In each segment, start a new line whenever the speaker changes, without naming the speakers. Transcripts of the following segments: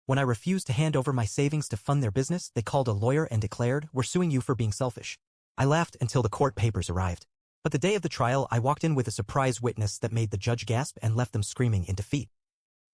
When I refused to hand over my savings to fund their business, they called a lawyer and declared, "We're suing you for being selfish." I laughed until the court papers arrived. But the day of the trial, I walked in with a surprise witness that made the judge gasp and left them screaming in defeat.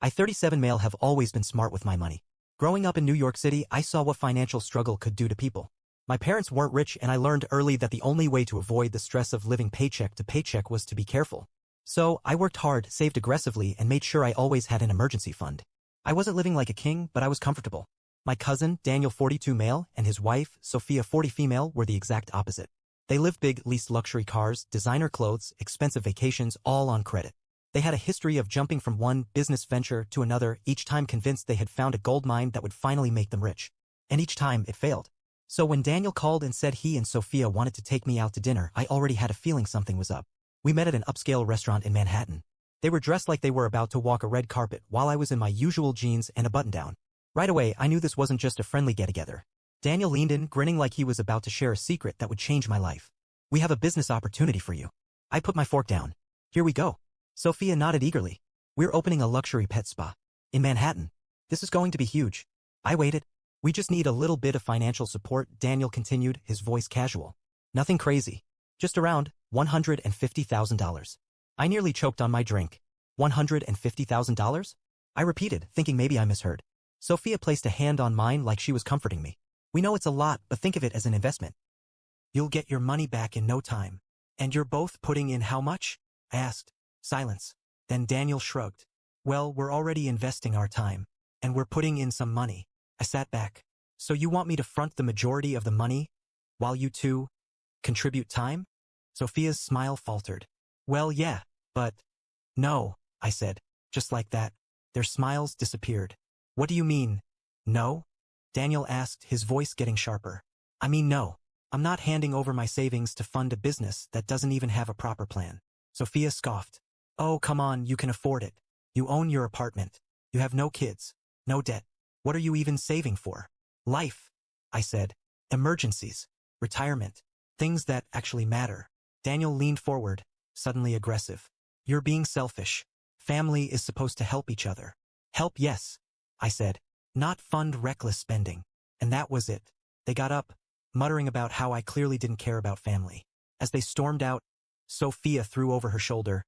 I, 37 male, have always been smart with my money. Growing up in New York City, I saw what financial struggle could do to people. My parents weren't rich, and I learned early that the only way to avoid the stress of living paycheck to paycheck was to be careful. So, I worked hard, saved aggressively, and made sure I always had an emergency fund. I wasn't living like a king, but I was comfortable. My cousin, Daniel, 42 male, and his wife, Sophia, 40 female, were the exact opposite. They lived big, leased luxury cars, designer clothes, expensive vacations, all on credit. They had a history of jumping from one business venture to another, each time convinced they had found a gold mine that would finally make them rich. And each time, it failed. So when Daniel called and said he and Sophia wanted to take me out to dinner, I already had a feeling something was up. We met at an upscale restaurant in Manhattan. They were dressed like they were about to walk a red carpet, while I was in my usual jeans and a button-down. Right away, I knew this wasn't just a friendly get-together. Daniel leaned in, grinning like he was about to share a secret that would change my life. "We have a business opportunity for you." I put my fork down. "Here we go." Sophia nodded eagerly. "We're opening a luxury pet spa. In Manhattan. This is going to be huge." I waited. "We just need a little bit of financial support," Daniel continued, his voice casual. "Nothing crazy. Just around $150,000. I nearly choked on my drink. $150,000? I repeated, thinking maybe I misheard. Sophia placed a hand on mine like she was comforting me. "We know it's a lot, but think of it as an investment. You'll get your money back in no time." "And you're both putting in how much?" I asked. Silence. Then Daniel shrugged. "Well, we're already investing our time. And we're putting in some money." I sat back. "So you want me to front the majority of the money, while you two contribute time?" Sophia's smile faltered. "Well, yeah, but..." "No," I said, just like that. Their smiles disappeared. "What do you mean, no?" Daniel asked, his voice getting sharper. "I mean no. I'm not handing over my savings to fund a business that doesn't even have a proper plan." Sophia scoffed. "Oh, come on, you can afford it. You own your apartment. You have no kids, no debt. What are you even saving for?" "Life," I said. "Emergencies. Retirement. Things that actually matter." Daniel leaned forward, suddenly aggressive. "You're being selfish. Family is supposed to help each other." "Help, yes," I said. "Not fund reckless spending." And that was it. They got up, muttering about how I clearly didn't care about family. As they stormed out, Sophia threw over her shoulder,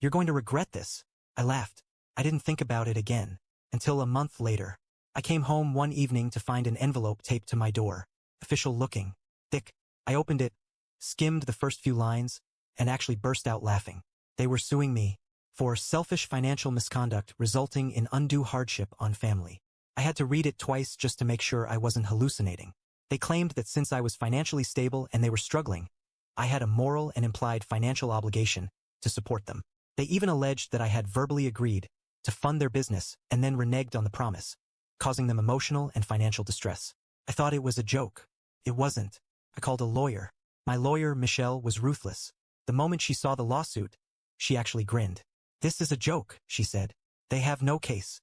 "You're going to regret this." I laughed. I didn't think about it again, until a month later. I came home one evening to find an envelope taped to my door, official looking, thick. I opened it, skimmed the first few lines, and actually burst out laughing. They were suing me for selfish financial misconduct resulting in undue hardship on family. I had to read it twice just to make sure I wasn't hallucinating. They claimed that since I was financially stable and they were struggling, I had a moral and implied financial obligation to support them. They even alleged that I had verbally agreed to fund their business and then reneged on the promise, causing them emotional and financial distress. I thought it was a joke. It wasn't. I called a lawyer. My lawyer, Michelle, was ruthless. The moment she saw the lawsuit, she actually grinned. "This is a joke," she said. "They have no case.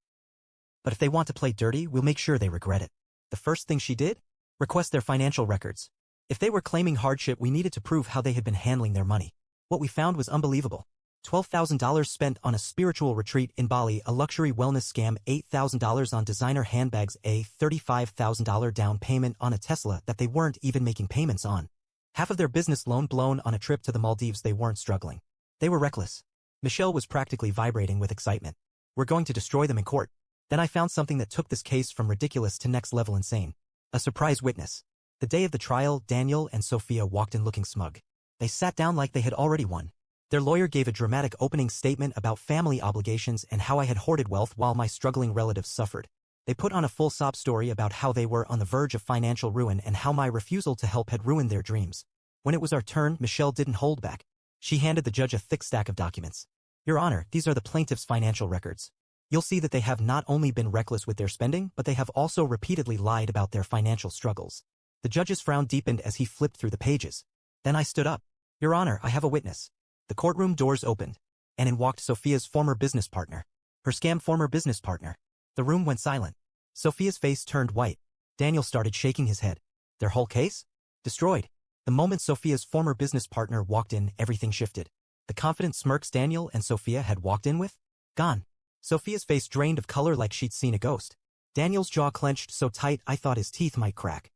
But if they want to play dirty, we'll make sure they regret it." The first thing she did? Request their financial records. If they were claiming hardship, we needed to prove how they had been handling their money. What we found was unbelievable. $12,000 spent on a spiritual retreat in Bali, a luxury wellness scam, $8,000 on designer handbags, a $35,000 down payment on a Tesla that they weren't even making payments on. Half of their business loan blown on a trip to the Maldives. They weren't struggling. They were reckless. Michelle was practically vibrating with excitement. "We're going to destroy them in court." Then I found something that took this case from ridiculous to next-level insane. A surprise witness. The day of the trial, Daniel and Sophia walked in looking smug. They sat down like they had already won. Their lawyer gave a dramatic opening statement about family obligations and how I had hoarded wealth while my struggling relatives suffered. They put on a full sob story about how they were on the verge of financial ruin and how my refusal to help had ruined their dreams. When it was our turn, Michelle didn't hold back. She handed the judge a thick stack of documents. "Your Honor, these are the plaintiff's financial records. You'll see that they have not only been reckless with their spending, but they have also repeatedly lied about their financial struggles." The judge's frown deepened as he flipped through the pages. Then I stood up. "Your Honor, I have a witness." The courtroom doors opened, and in walked Sophia's former business partner. Her scam former business partner. The room went silent. Sophia's face turned white. Daniel started shaking his head. Their whole case? Destroyed. The moment Sophia's former business partner walked in, everything shifted. The confident smirks Daniel and Sophia had walked in with? Gone. Sophia's face drained of color like she'd seen a ghost. Daniel's jaw clenched so tight I thought his teeth might crack.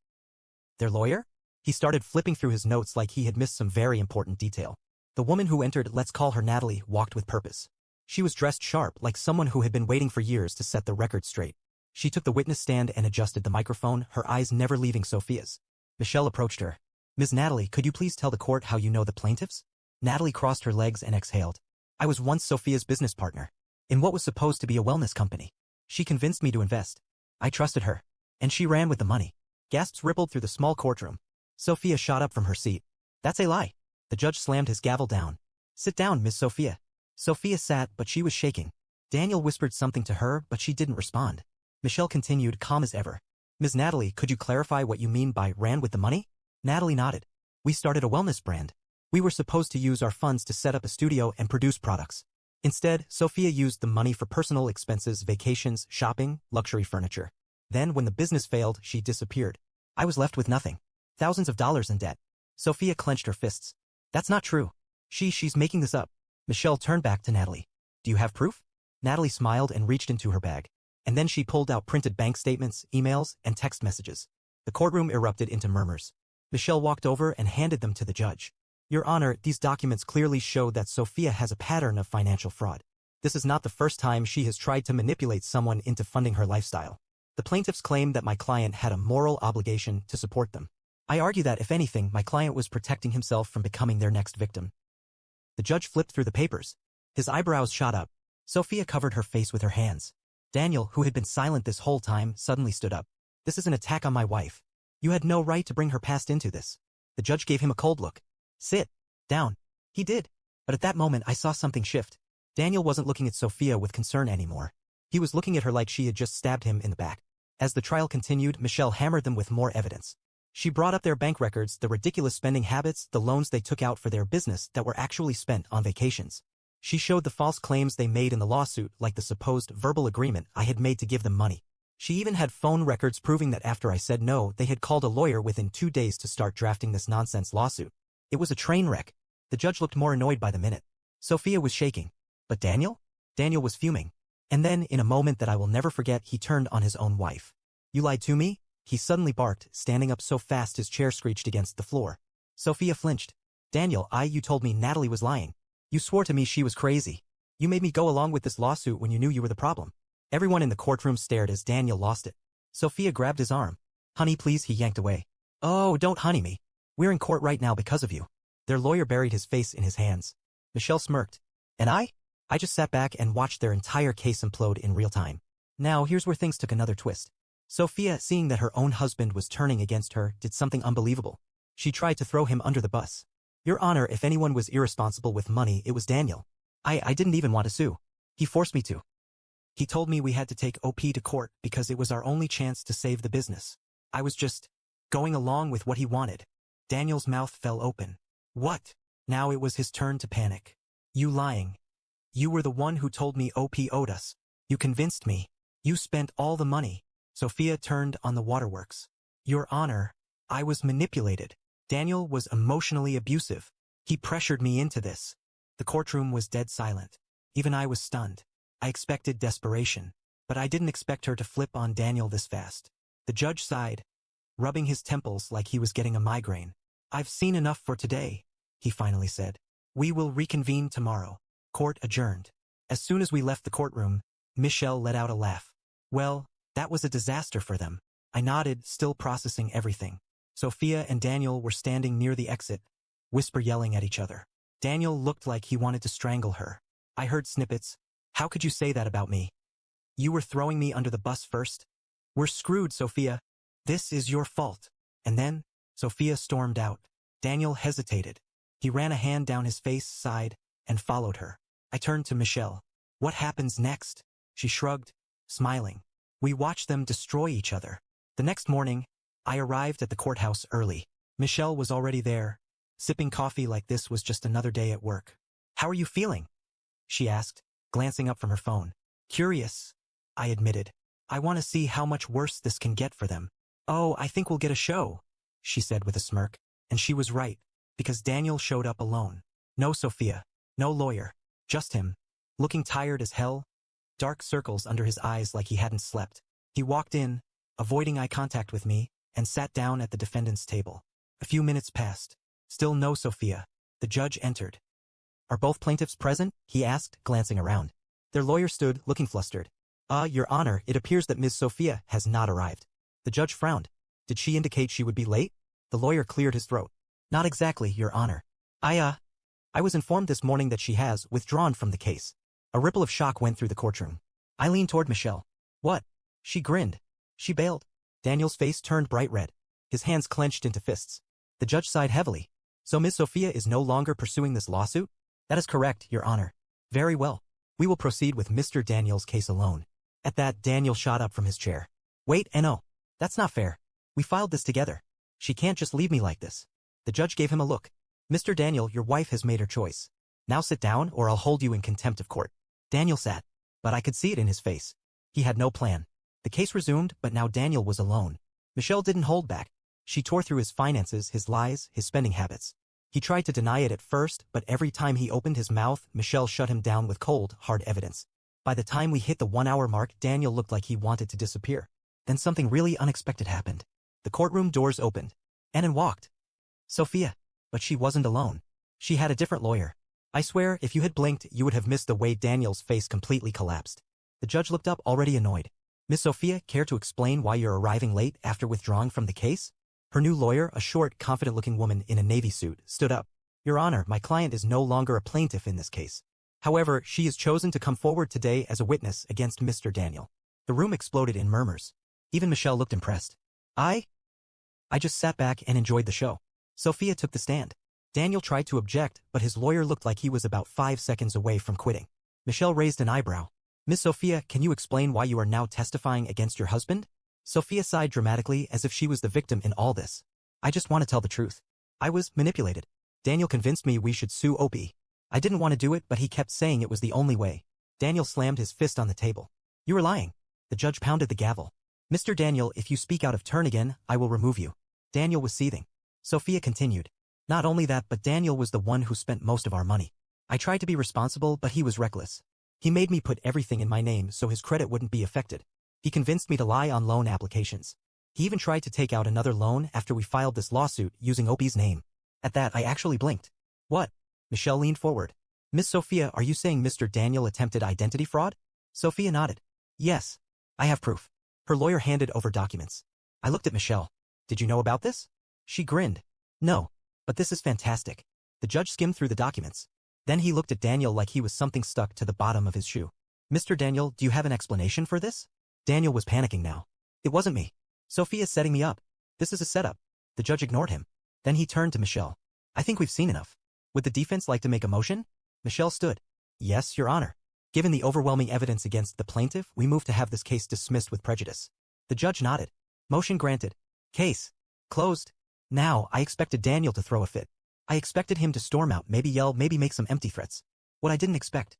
Their lawyer? He started flipping through his notes like he had missed some very important detail. The woman who entered, let's call her Natalie, walked with purpose. She was dressed sharp like someone who had been waiting for years to set the record straight. She took the witness stand and adjusted the microphone, her eyes never leaving Sophia's. Michelle approached her. Ms. Natalie, could you please tell the court how you know the plaintiffs? Natalie crossed her legs and exhaled. I was once Sophia's business partner in what was supposed to be a wellness company. She convinced me to invest. I trusted her. And she ran with the money. Gasps rippled through the small courtroom. Sophia shot up from her seat. That's a lie. The judge slammed his gavel down. Sit down, Miss Sophia. Sophia sat, but she was shaking. Daniel whispered something to her, but she didn't respond. Michelle continued, calm as ever. Ms. Natalie, could you clarify what you mean by ran with the money? Natalie nodded. We started a wellness brand. We were supposed to use our funds to set up a studio and produce products. Instead, Sophia used the money for personal expenses, vacations, shopping, luxury furniture. Then, when the business failed, she disappeared. I was left with nothing. Thousands of dollars in debt. Sophia clenched her fists. That's not true. She's making this up. Michelle turned back to Natalie. Do you have proof? Natalie smiled and reached into her bag. And then she pulled out printed bank statements, emails, and text messages. The courtroom erupted into murmurs. Michelle walked over and handed them to the judge. Your Honor, these documents clearly show that Sophia has a pattern of financial fraud. This is not the first time she has tried to manipulate someone into funding her lifestyle. The plaintiffs claim that my client had a moral obligation to support them. I argue that, if anything, my client was protecting himself from becoming their next victim. The judge flipped through the papers. His eyebrows shot up. Sophia covered her face with her hands. Daniel, who had been silent this whole time, suddenly stood up. This is an attack on my wife. You had no right to bring her past into this. The judge gave him a cold look. Sit down. He did. But at that moment I saw something shift. Daniel wasn't looking at Sophia with concern anymore. He was looking at her like she had just stabbed him in the back. As the trial continued, Michelle hammered them with more evidence. She brought up their bank records, the ridiculous spending habits, the loans they took out for their business that were actually spent on vacations. She showed the false claims they made in the lawsuit, like the supposed verbal agreement I had made to give them money. She even had phone records proving that after I said no, they had called a lawyer within 2 days to start drafting this nonsense lawsuit. It was a train wreck. The judge looked more annoyed by the minute. Sophia was shaking. But Daniel? Daniel was fuming. And then, in a moment that I will never forget, he turned on his own wife. You lied to me? He suddenly barked, standing up so fast his chair screeched against the floor. Sophia flinched. Daniel, you told me Natalie was lying. You swore to me she was crazy. You made me go along with this lawsuit when you knew you were the problem. Everyone in the courtroom stared as Daniel lost it. Sophia grabbed his arm. Honey, please, he yanked away. Oh, don't honey me. We're in court right now because of you. Their lawyer buried his face in his hands. Michelle smirked. And I just sat back and watched their entire case implode in real time. Now, here's where things took another twist. Sophia, seeing that her own husband was turning against her, did something unbelievable. She tried to throw him under the bus. Your Honor, if anyone was irresponsible with money, it was Daniel. I didn't even want to sue. He forced me to. He told me we had to take OP to court because it was our only chance to save the business. I was just going along with what he wanted. Daniel's mouth fell open. What? Now it was his turn to panic. You lying. You were the one who told me OP owed us. You convinced me. You spent all the money. Sophia turned on the waterworks. Your Honor, I was manipulated. Daniel was emotionally abusive. He pressured me into this. The courtroom was dead silent. Even I was stunned. I expected desperation, but I didn't expect her to flip on Daniel this fast. The judge sighed, rubbing his temples like he was getting a migraine. I've seen enough for today, he finally said. We will reconvene tomorrow. Court adjourned. As soon as we left the courtroom, Michelle let out a laugh. Well, that was a disaster for them. I nodded, still processing everything. Sophia and Daniel were standing near the exit, whisper yelling at each other. Daniel looked like he wanted to strangle her. I heard snippets. How could you say that about me? You were throwing me under the bus first. We're screwed, Sophia. This is your fault. And then, Sophia stormed out. Daniel hesitated. He ran a hand down his face, sighed, and followed her. I turned to Michelle. What happens next? She shrugged, smiling. We watched them destroy each other. The next morning, I arrived at the courthouse early. Michelle was already there, sipping coffee like this was just another day at work. How are you feeling? She asked, glancing up from her phone. Curious, I admitted. I want to see how much worse this can get for them. Oh, I think we'll get a show, she said with a smirk. And she was right, because Daniel showed up alone. No Sophia, no lawyer, just him, looking tired as hell, dark circles under his eyes like he hadn't slept. He walked in, avoiding eye contact with me, and sat down at the defendant's table. A few minutes passed. Still no Sophia. The judge entered. Are both plaintiffs present? He asked, glancing around. Their lawyer stood, looking flustered. Your Honor, it appears that Ms. Sophia has not arrived. The judge frowned. Did she indicate she would be late? The lawyer cleared his throat. Not exactly, Your Honor. I was informed this morning that she has withdrawn from the case. A ripple of shock went through the courtroom. I leaned toward Michelle. What? She grinned. She bailed. Daniel's face turned bright red. His hands clenched into fists. The judge sighed heavily. So Ms. Sophia is no longer pursuing this lawsuit? That is correct, Your Honor. Very well. We will proceed with Mr. Daniel's case alone. At that, Daniel shot up from his chair. Wait, no. That's not fair. We filed this together. She can't just leave me like this. The judge gave him a look. Mr. Daniel, your wife has made her choice. Now sit down or I'll hold you in contempt of court. Daniel sat. But I could see it in his face. He had no plan. The case resumed, but now Daniel was alone. Michelle didn't hold back. She tore through his finances, his lies, his spending habits. He tried to deny it at first, but every time he opened his mouth, Michelle shut him down with cold, hard evidence. By the time we hit the 1-hour mark, Daniel looked like he wanted to disappear. Then something really unexpected happened. The courtroom doors opened. Annan walked. Sophia. But she wasn't alone. She had a different lawyer. I swear, if you had blinked, you would have missed the way Daniel's face completely collapsed. The judge looked up, already annoyed. Miss Sophia, care to explain why you're arriving late after withdrawing from the case? Her new lawyer, a short, confident-looking woman in a navy suit, stood up. Your Honor, my client is no longer a plaintiff in this case. However, she has chosen to come forward today as a witness against Mr. Daniel. The room exploded in murmurs. Even Michelle looked impressed. I just sat back and enjoyed the show. Sophia took the stand. Daniel tried to object, but his lawyer looked like he was about 5 seconds away from quitting. Michelle raised an eyebrow. Miss Sophia, can you explain why you are now testifying against your husband? Sophia sighed dramatically as if she was the victim in all this. I just want to tell the truth. I was manipulated. Daniel convinced me we should sue Opie. I didn't want to do it, but he kept saying it was the only way. Daniel slammed his fist on the table. You were lying. The judge pounded the gavel. Mr. Daniel, if you speak out of turn again, I will remove you. Daniel was seething. Sophia continued. Not only that, but Daniel was the one who spent most of our money. I tried to be responsible, but he was reckless. He made me put everything in my name so his credit wouldn't be affected. He convinced me to lie on loan applications. He even tried to take out another loan after we filed this lawsuit using Opie's name. At that, I actually blinked. What? Michelle leaned forward. Miss Sophia, are you saying Mr. Daniel attempted identity fraud? Sophia nodded. Yes. I have proof. Her lawyer handed over documents. I looked at Michelle. Did you know about this? She grinned. No. But this is fantastic. The judge skimmed through the documents. Then he looked at Daniel like he was something stuck to the bottom of his shoe. Mr. Daniel, do you have an explanation for this? Daniel was panicking now. It wasn't me. Sophia's setting me up. This is a setup. The judge ignored him. Then he turned to Michelle. I think we've seen enough. Would the defense like to make a motion? Michelle stood. Yes, Your Honor. Given the overwhelming evidence against the plaintiff, we move to have this case dismissed with prejudice. The judge nodded. Motion granted. Case closed. Now, I expected Daniel to throw a fit. I expected him to storm out, maybe yell, maybe make some empty threats. What I didn't expect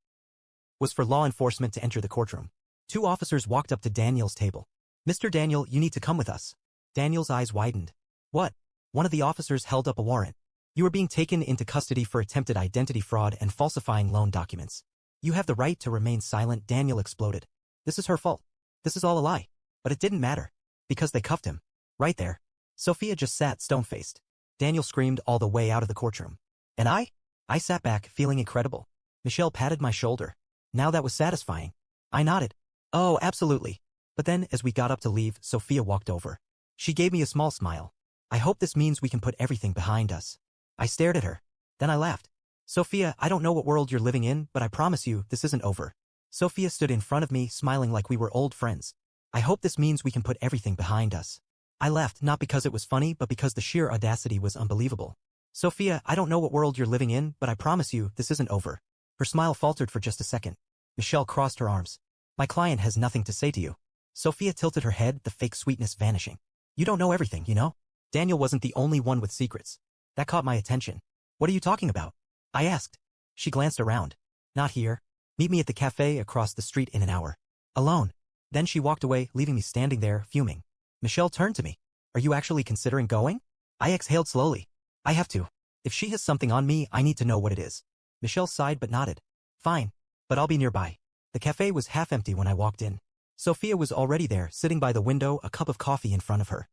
was for law enforcement to enter the courtroom. 2 officers walked up to Daniel's table. Mr. Daniel, you need to come with us. Daniel's eyes widened. What? One of the officers held up a warrant. You are being taken into custody for attempted identity fraud and falsifying loan documents. You have the right to remain silent, Daniel exploded. This is her fault. This is all a lie. But it didn't matter. Because they cuffed him. Right there. Sophia just sat stone-faced. Daniel screamed all the way out of the courtroom. And I? I sat back, feeling incredible. Michelle patted my shoulder. Now that was satisfying. I nodded. Oh, absolutely. But then, as we got up to leave, Sophia walked over. She gave me a small smile. I hope this means we can put everything behind us. I stared at her. Then I laughed. Sophia, I don't know what world you're living in, but I promise you, this isn't over. Sophia stood in front of me, smiling like we were old friends. I hope this means we can put everything behind us. I laughed, not because it was funny, but because the sheer audacity was unbelievable. Sophia, I don't know what world you're living in, but I promise you, this isn't over. Her smile faltered for just a second. Michelle crossed her arms. My client has nothing to say to you. Sophia tilted her head, the fake sweetness vanishing. You don't know everything, you know? Daniel wasn't the only one with secrets. That caught my attention. What are you talking about? I asked. She glanced around. Not here. Meet me at the cafe across the street in an hour. Alone. Then she walked away, leaving me standing there, fuming. Michelle turned to me. Are you actually considering going? I exhaled slowly. I have to. If she has something on me, I need to know what it is. Michelle sighed but nodded. Fine. But I'll be nearby. The cafe was half empty when I walked in. Sophia was already there, sitting by the window, a cup of coffee in front of her.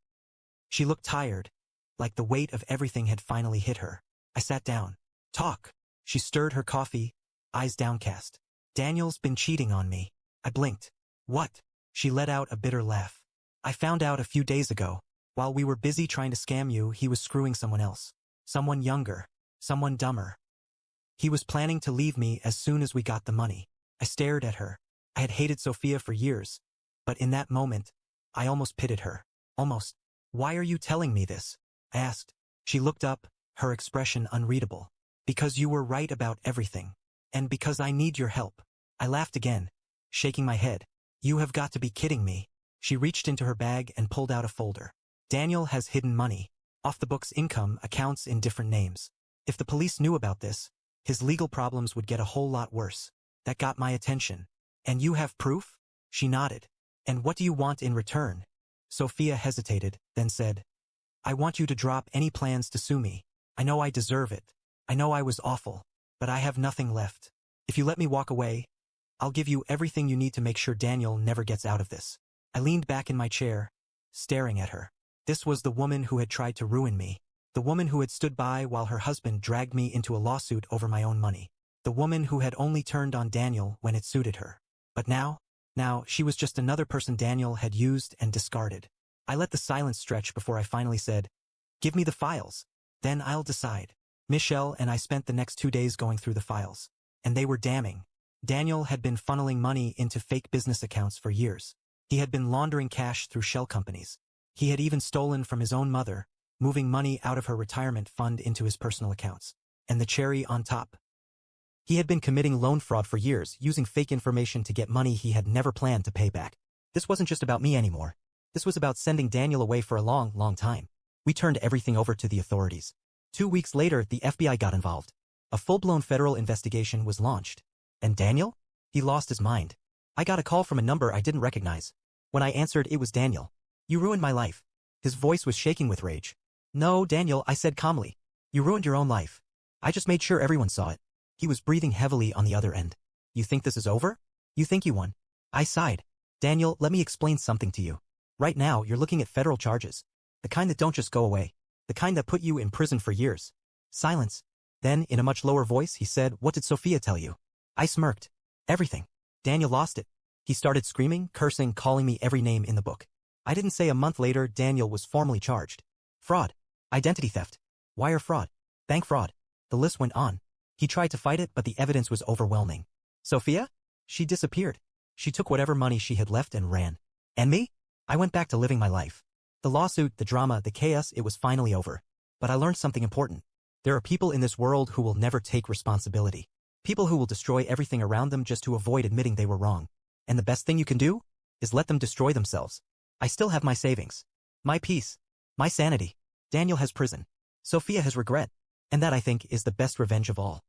She looked tired, like the weight of everything had finally hit her. I sat down. Talk. She stirred her coffee, eyes downcast. Daniel's been cheating on me. I blinked. What? She let out a bitter laugh. I found out a few days ago. While we were busy trying to scam you, he was screwing someone else. Someone younger. Someone dumber. He was planning to leave me as soon as we got the money. I stared at her. I had hated Sophia for years. But in that moment, I almost pitied her. Almost. Why are you telling me this? I asked. She looked up, her expression unreadable. Because you were right about everything. And because I need your help. I laughed again, shaking my head. You have got to be kidding me. She reached into her bag and pulled out a folder. Daniel has hidden money. Off the books income accounts in different names. If the police knew about this, his legal problems would get a whole lot worse. That got my attention. And you have proof? She nodded. And what do you want in return? Sophia hesitated, then said, I want you to drop any plans to sue me. I know I deserve it. I know I was awful. But I have nothing left. If you let me walk away, I'll give you everything you need to make sure Daniel never gets out of this. I leaned back in my chair, staring at her. This was the woman who had tried to ruin me. The woman who had stood by while her husband dragged me into a lawsuit over my own money. The woman who had only turned on Daniel when it suited her. But now she was just another person Daniel had used and discarded. I let the silence stretch before I finally said, give me the files. Then I'll decide. Michelle and I spent the next 2 days going through the files. And they were damning. Daniel had been funneling money into fake business accounts for years. He had been laundering cash through shell companies. He had even stolen from his own mother, moving money out of her retirement fund into his personal accounts. And the cherry on top. He had been committing loan fraud for years, using fake information to get money he had never planned to pay back. This wasn't just about me anymore. This was about sending Daniel away for a long, long time. We turned everything over to the authorities. 2 weeks later, the FBI got involved. A full-blown federal investigation was launched. And Daniel? He lost his mind. I got a call from a number I didn't recognize. When I answered, it was Daniel. You ruined my life. His voice was shaking with rage. No, Daniel, I said calmly. You ruined your own life. I just made sure everyone saw it. He was breathing heavily on the other end. You think this is over? You think you won? I sighed. Daniel, let me explain something to you. Right now, you're looking at federal charges. The kind that don't just go away. The kind that put you in prison for years. Silence. Then, in a much lower voice, he said, what did Sophia tell you? I smirked. Everything. Daniel lost it. He started screaming, cursing, calling me every name in the book. I didn't say a month later, Daniel was formally charged. Fraud. Identity theft. Wire fraud. Bank fraud. The list went on. He tried to fight it, but the evidence was overwhelming. Sophia? She disappeared. She took whatever money she had left and ran. And me? I went back to living my life. The lawsuit, the drama, the chaos, it was finally over. But I learned something important. There are people in this world who will never take responsibility. People who will destroy everything around them just to avoid admitting they were wrong. And the best thing you can do is let them destroy themselves. I still have my savings. My peace. My sanity. Daniel has prison. Sophia has regret. And that, I think, is the best revenge of all.